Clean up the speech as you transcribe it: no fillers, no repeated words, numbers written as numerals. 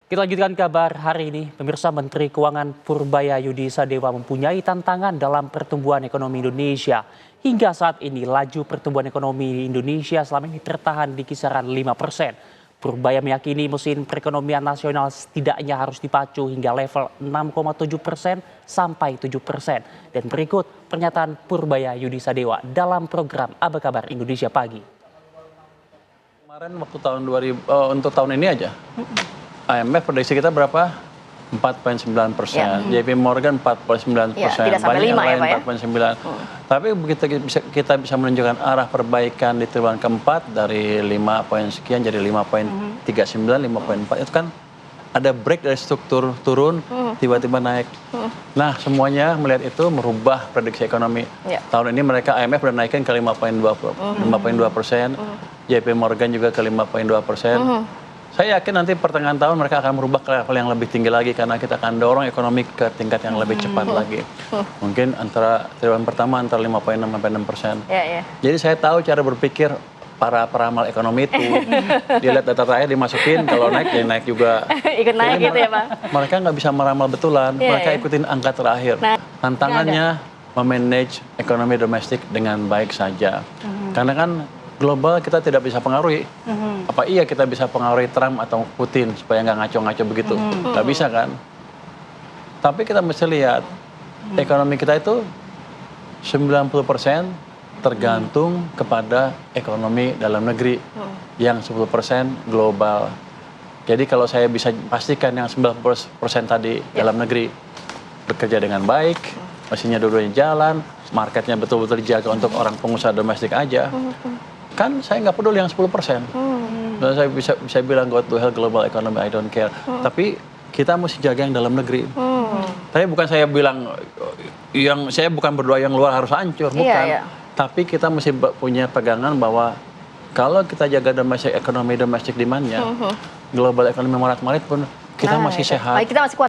Kita lanjutkan kabar hari ini. Pemirsa, Menteri Keuangan Purbayayudi Sadewa mempunyai tantangan dalam pertumbuhan ekonomi Indonesia. Hingga saat ini laju pertumbuhan ekonomi Indonesia selama ini tertahan di kisaran 5%. Purbaya meyakini mesin perekonomian nasional setidaknya harus dipacu hingga level 6,7% sampai 7%. Dan berikut pernyataan Purbayayudi Sadewa dalam program Aba Kabar Indonesia Pagi. Kemarin waktu tahun 2000, untuk tahun ini aja. IMF prediksi kita berapa? 4,9%. Ya. JP Morgan 4,9%. Ya, tidak sampai 5 ya, Pak ya? 4,9%. Tapi begitu kita bisa menunjukkan arah perbaikan di triwulan keempat dari 5 poin sekian jadi 5,39, 5,4. Itu kan ada break dari struktur turun, tiba-tiba naik. Nah, semuanya melihat itu merubah prediksi ekonomi. Ya. Tahun ini mereka IMF udah naikkan ke 5,2%. JP Morgan juga ke 5,2%. Saya yakin nanti pertengahan tahun mereka akan merubah ke level yang lebih tinggi lagi karena kita akan dorong ekonomi ke tingkat yang lebih cepat lagi. Mungkin antara triwulan pertama antara 5,6 sampai 6%. Ya. Jadi saya tahu cara berpikir para peramal ekonomi itu. Dia lihat data terakhir dimasukin, kalau naik dia naik juga. Ikut naik gitu ya, Pak? Mereka nggak bisa meramal betulan, mereka ikutin angka terakhir. Nah, tantangannya memanage ekonomi domestik dengan baik saja. Karena kan global kita tidak bisa pengaruhi. Apa iya kita bisa pengaruhi Trump atau Putin supaya nggak ngaco-ngaco begitu? Nggak bisa kan? Tapi kita mesti lihat ekonomi kita itu 90% tergantung kepada ekonomi dalam negeri yang 10% global. Jadi kalau saya bisa pastikan yang 90% tadi dalam negeri bekerja dengan baik, mesinnya dua-duanya jalan, marketnya betul-betul dijaga untuk orang pengusaha domestik aja. Kan saya nggak peduli yang 10%. Dan saya bisa bilang go to hell global economy, I don't care. Tapi kita mesti jaga yang dalam negeri. Tapi bukan saya bilang saya bukan berdoa yang luar harus hancur, bukan. Tapi kita mesti punya pegangan bahwa kalau kita jaga ekonomi domestik demand-nya, global ekonomi marat-marit pun kita masih sehat. Kita masih kuat.